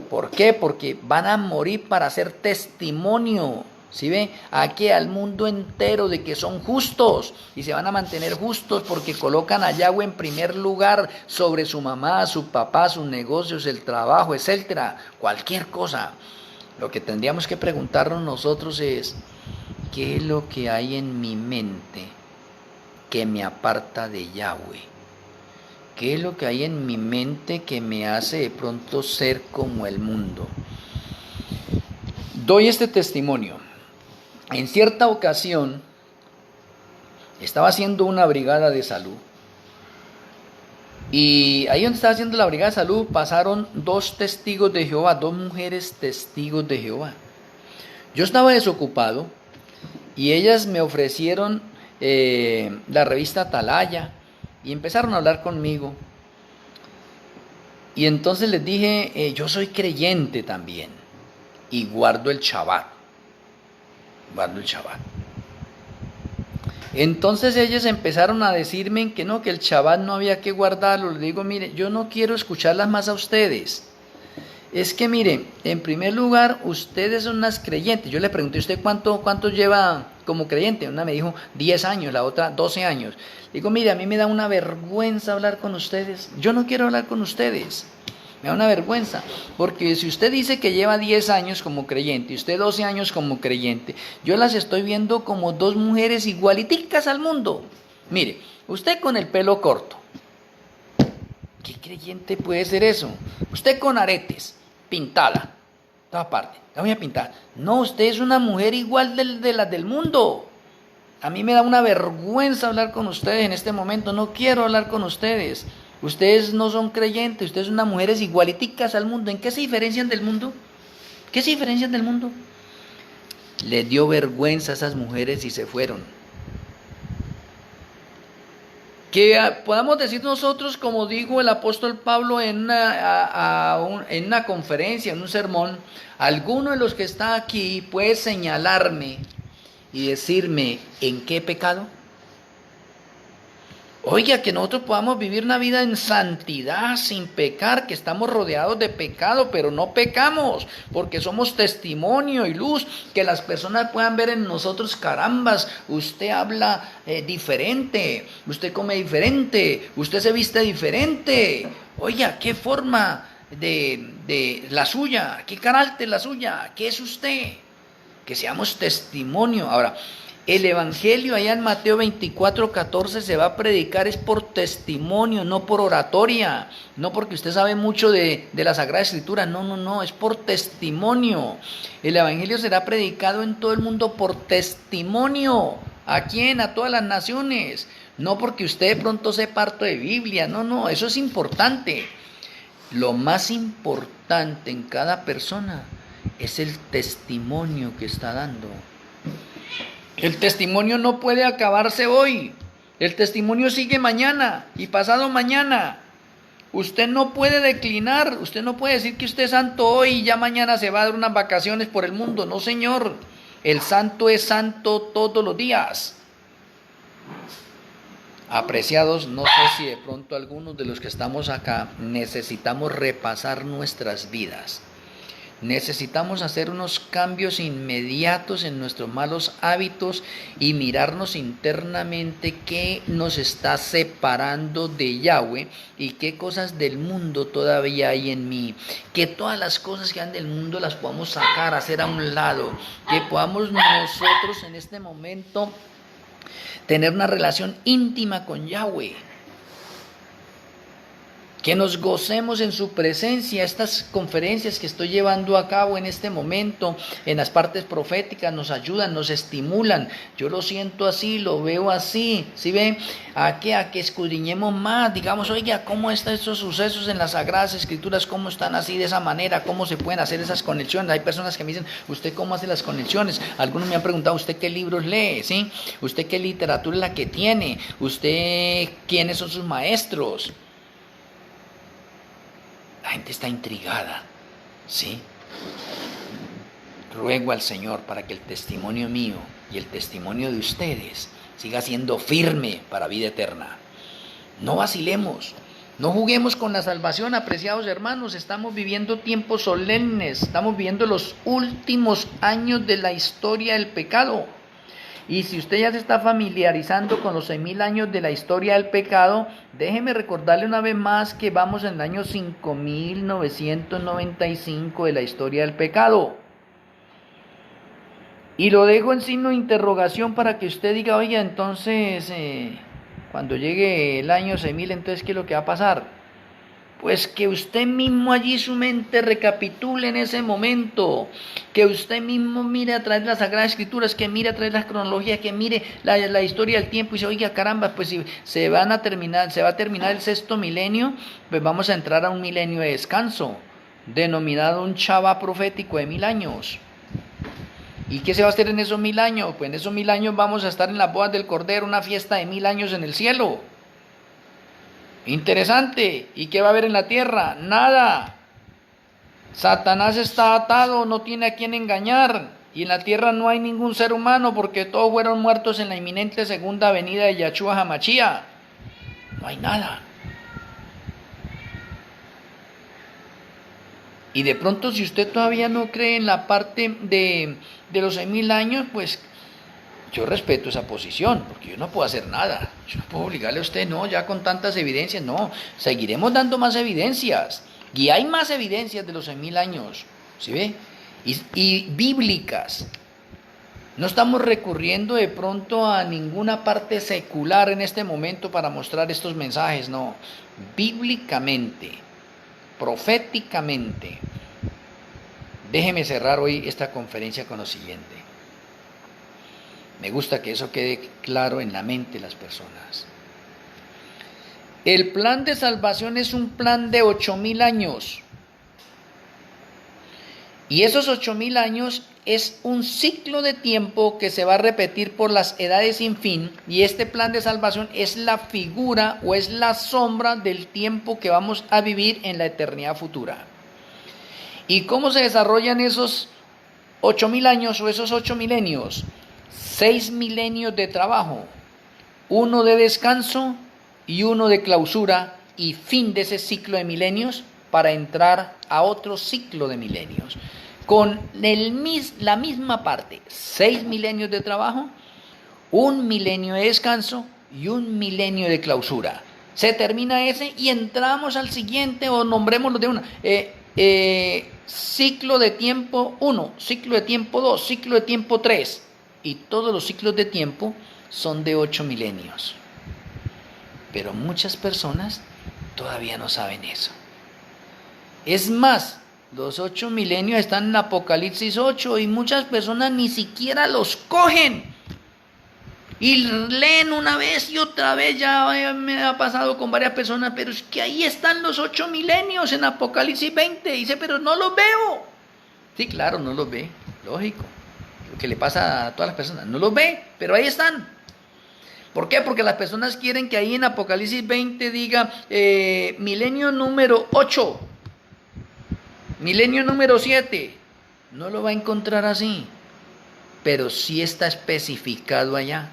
¿Por qué? Porque van a morir para hacer testimonio, ¿sí ve? Aquí al mundo entero de que son justos y se van a mantener justos porque colocan a Yahweh en primer lugar sobre su mamá, su papá, sus negocios, el trabajo, etcétera, cualquier cosa. Lo que tendríamos que preguntarnos nosotros es, ¿qué es lo que hay en mi mente que me aparta de Yahweh? ¿Qué es lo que hay en mi mente que me hace de pronto ser como el mundo? Doy este testimonio. En cierta ocasión estaba haciendo una brigada de salud y ahí donde estaba haciendo la brigada de salud pasaron dos testigos de Jehová, dos mujeres testigos de Jehová. Yo estaba desocupado y ellas me ofrecieron la revista Atalaya y empezaron a hablar conmigo. Y entonces les dije, yo soy creyente también y guardo el Shabbat. Entonces ellos empezaron a decirme que no, que el Shabbat no había que guardarlo. Les digo, mire, yo no quiero escucharlas más a ustedes. Es que mire, en primer lugar, ustedes son unas creyentes. Yo le pregunté, ¿usted cuánto lleva como creyente? Una me dijo 10 años, la otra 12 años. Digo, mire, a mí me da una vergüenza hablar con ustedes. Yo no quiero hablar con ustedes. Me da una vergüenza, porque si usted dice que lleva 10 años como creyente y usted 12 años como creyente, yo las estoy viendo como dos mujeres igualiticas al mundo. Mire, usted con el pelo corto, ¿qué creyente puede ser eso? Usted con aretes, pintada, toda parte, la voy a pintar. No, usted es una mujer igual de las del mundo. A mí me da una vergüenza hablar con ustedes en este momento, no quiero hablar con ustedes. Ustedes no son creyentes, ustedes son unas mujeres igualiticas al mundo. ¿En qué se diferencian del mundo? ¿Qué se diferencian del mundo? Les dio vergüenza a esas mujeres y se fueron. Que podamos decir nosotros, como dijo el apóstol Pablo en en una conferencia, en un sermón, alguno de los que está aquí puede señalarme y decirme en qué pecado. Oiga, que nosotros podamos vivir una vida en santidad, sin pecar, que estamos rodeados de pecado, pero no pecamos, porque somos testimonio y luz, que las personas puedan ver en nosotros, carambas, usted habla diferente, usted come diferente, usted se viste diferente. Oiga, qué forma de la suya, qué carácter la suya, qué es usted, que seamos testimonio. Ahora, el evangelio allá en Mateo 24:14 se va a predicar es por testimonio, no por oratoria, no porque usted sabe mucho de la Sagrada Escritura, no, es por testimonio. El evangelio será predicado en todo el mundo por testimonio. ¿A quién? A todas las naciones. No porque usted de pronto sepa harto de Biblia, no, eso es importante. Lo más importante en cada persona es el testimonio que está dando. El testimonio no puede acabarse hoy. El testimonio sigue mañana y pasado mañana. Usted no puede declinar. Usted no puede decir que usted es santo hoy y ya mañana se va a dar unas vacaciones por el mundo. No, señor. El santo es santo todos los días. Apreciados, no sé si de pronto algunos de los que estamos acá necesitamos repasar nuestras vidas. Necesitamos hacer unos cambios inmediatos en nuestros malos hábitos y mirarnos internamente qué nos está separando de Yahweh y qué cosas del mundo todavía hay en mí. Que todas las cosas que han del mundo las podamos sacar, hacer a un lado. Que podamos nosotros en este momento tener una relación íntima con Yahweh. Que nos gocemos en su presencia. Estas conferencias que estoy llevando a cabo en este momento, en las partes proféticas, nos ayudan, nos estimulan. Yo lo siento así, lo veo así. ¿Sí ven? A que escudriñemos más. Digamos, oiga, ¿cómo están estos sucesos en las Sagradas Escrituras? ¿Cómo están así de esa manera? ¿Cómo se pueden hacer esas conexiones? Hay personas que me dicen, ¿usted cómo hace las conexiones? Algunos me han preguntado, ¿usted qué libros lee? ¿Sí? ¿Usted qué literatura es la que tiene? ¿Usted quiénes son sus maestros? La gente está intrigada, ¿sí? Ruego al Señor para que el testimonio mío y el testimonio de ustedes siga siendo firme para vida eterna. No vacilemos, no juguemos con la salvación, apreciados hermanos. Estamos viviendo tiempos solemnes, estamos viviendo los últimos años de la historia del pecado. Y si usted ya se está familiarizando con los 6.000 años de la historia del pecado, déjeme recordarle una vez más que vamos en el año 5.995 de la historia del pecado. Y lo dejo en signo de interrogación para que usted diga, oye, entonces, cuando llegue el año 6.000, entonces, ¿qué es lo que va a pasar? Pues que usted mismo allí su mente recapitule en ese momento, que usted mismo mire a través de las Sagradas Escrituras, que mire a través de las cronologías, que mire la historia del tiempo y dice, oiga, caramba, pues si se va a terminar el 6.º milenio, pues vamos a entrar a un milenio de descanso, denominado un Shabbat profético de 1.000 años. ¿Y qué se va a hacer en esos 1.000 años? Pues en esos 1.000 años vamos a estar en las bodas del Cordero, una fiesta de 1.000 años en el cielo. Interesante. ¿Y qué va a haber en la tierra? Nada. Satanás está atado, no tiene a quién engañar. Y en la tierra no hay ningún ser humano porque todos fueron muertos en la inminente segunda venida de Yahshua HaMashiach. No hay nada. Y de pronto, si usted todavía no cree en la parte de los 6.000 años, pues yo respeto esa posición, porque yo no puedo hacer nada. Yo no puedo obligarle a usted, no, ya con tantas evidencias, no. Seguiremos dando más evidencias. Y hay más evidencias de los 6.000 años, ¿sí ve? Y bíblicas. No estamos recurriendo de pronto a ninguna parte secular en este momento para mostrar estos mensajes, no. Bíblicamente, proféticamente. Déjeme cerrar hoy esta conferencia con lo siguiente. Me gusta que eso quede claro en la mente de las personas. El plan de salvación es un plan de 8.000 años. Y esos 8.000 años es un ciclo de tiempo que se va a repetir por las edades sin fin, y este plan de salvación es la figura o es la sombra del tiempo que vamos a vivir en la eternidad futura. ¿Y cómo se desarrollan esos 8.000 años o esos 8 milenios? 6 milenios de trabajo, 1 de descanso y 1 de clausura y fin de ese ciclo de milenios para entrar a otro ciclo de milenios. Con la misma parte, 6 milenios de trabajo, 1 milenio de descanso y 1 milenio de clausura. Se termina ese y entramos al siguiente, o nombrémoslo de una. Ciclo de tiempo 1, ciclo de tiempo 2, ciclo de tiempo 3. Y todos los ciclos de tiempo son de 8 milenios. Pero muchas personas todavía no saben eso. Es más, los 8 milenios están en Apocalipsis 8 y muchas personas ni siquiera los cogen. Y leen una vez y otra vez, ya me ha pasado con varias personas, pero es que ahí están los 8 milenios en Apocalipsis 20. Dice, pero no los veo. Sí, claro, no los ve, lógico. Lo que le pasa a todas las personas, no los ve, pero ahí están. ¿Por qué? Porque las personas quieren que ahí en Apocalipsis 20 diga milenio número 8. Milenio número 7, no lo va a encontrar así, pero sí está especificado allá,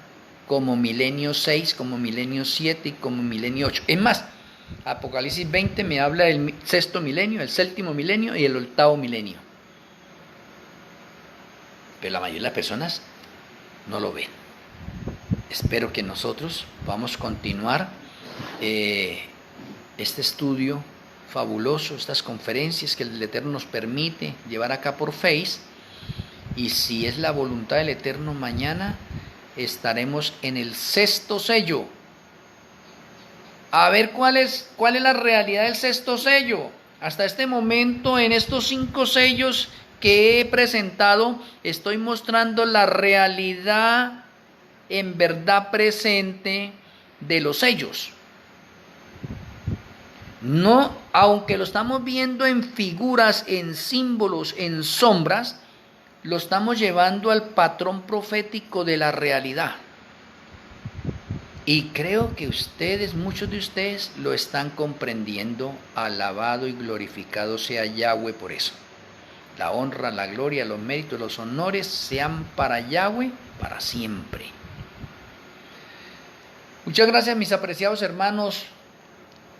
como milenio 6, como milenio 7 y como milenio 8. Es más, Apocalipsis 20 me habla del sexto milenio, el séptimo milenio y el octavo milenio. Pero la mayoría de las personas no lo ven. Espero que nosotros vamos a continuar este estudio fabuloso, estas conferencias que el Eterno nos permite llevar acá por Face, y si es la voluntad del Eterno, mañana estaremos en el 6º sello. A ver cuál es la realidad del 6º sello. Hasta este momento, en estos 5 sellos que he presentado, estoy mostrando la realidad en verdad presente de los sellos. No, aunque lo estamos viendo en figuras, en símbolos, en sombras, lo estamos llevando al patrón profético de la realidad. Y creo que ustedes, muchos de ustedes, lo están comprendiendo. Alabado y glorificado sea Yahweh por eso. La honra, la gloria, los méritos, los honores sean para Yahweh para siempre. Muchas gracias, mis apreciados hermanos,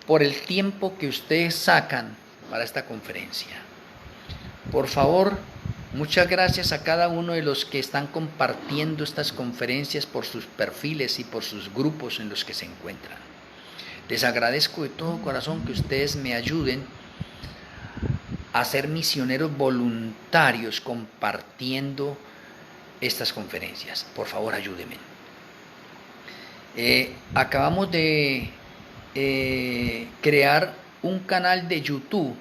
por el tiempo que ustedes sacan para esta conferencia. Por favor, muchas gracias a cada uno de los que están compartiendo estas conferencias por sus perfiles y por sus grupos en los que se encuentran. Les agradezco de todo corazón que ustedes me ayuden a ser misioneros voluntarios compartiendo estas conferencias. Por favor, ayúdenme. Acabamos de crear un canal de YouTube.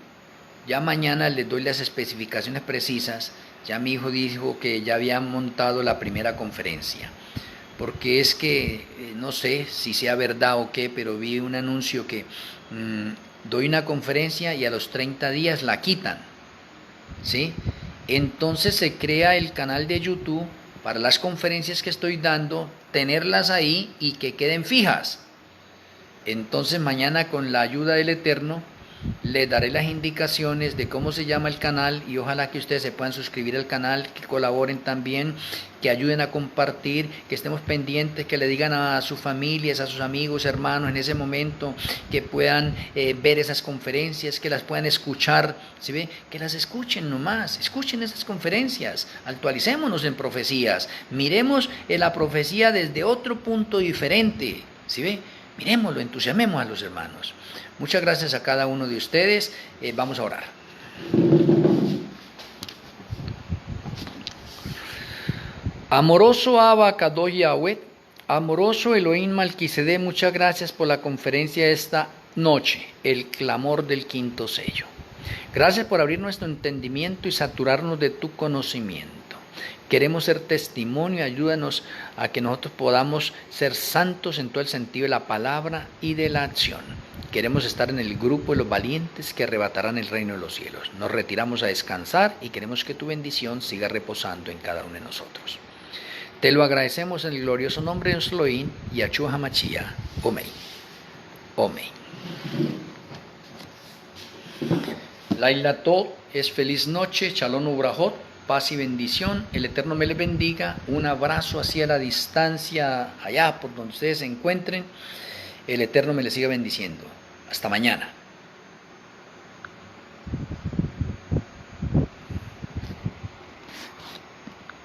Ya mañana les doy las especificaciones precisas. Ya mi hijo dijo que ya había montado la primera conferencia, porque es que no sé si sea verdad o qué, pero vi un anuncio que doy una conferencia y a los 30 días la quitan, ¿sí? Entonces se crea el canal de YouTube para las conferencias que estoy dando, tenerlas ahí y que queden fijas. Entonces mañana, con la ayuda del Eterno, les daré las indicaciones de cómo se llama el canal, y ojalá que ustedes se puedan suscribir al canal, que colaboren también, que ayuden a compartir, que estemos pendientes, que le digan a sus familias, a sus amigos, hermanos en ese momento, que puedan ver esas conferencias, que las puedan escuchar, ¿sí ve? Que las escuchen nomás, escuchen esas conferencias, actualicémonos en profecías, miremos la profecía desde otro punto diferente, ¿sí ve? Miremoslo, entusiasmemos a los hermanos. Muchas gracias a cada uno de ustedes. Vamos a orar. Amoroso Abba Kadosh Yahweh, amoroso Elohim Malquisedec, muchas gracias por la conferencia de esta noche, el clamor del 5º sello. Gracias por abrir nuestro entendimiento y saturarnos de tu conocimiento. Queremos ser testimonio, ayúdanos a que nosotros podamos ser santos en todo el sentido de la palabra y de la acción. queremos estar en el grupo de los valientes que arrebatarán el reino de los cielos. Nos retiramos a descansar y queremos que tu bendición siga reposando en cada uno de nosotros. Te lo agradecemos en el glorioso nombre de nuestro Elohim, Yahshua HaMashiach. Amén. Amén. Laila Tov es feliz noche, Shalom Ubrajot, paz y bendición. El Eterno me les bendiga. Un abrazo hacia la distancia, allá por donde ustedes se encuentren. El Eterno me les siga bendiciendo. Hasta mañana.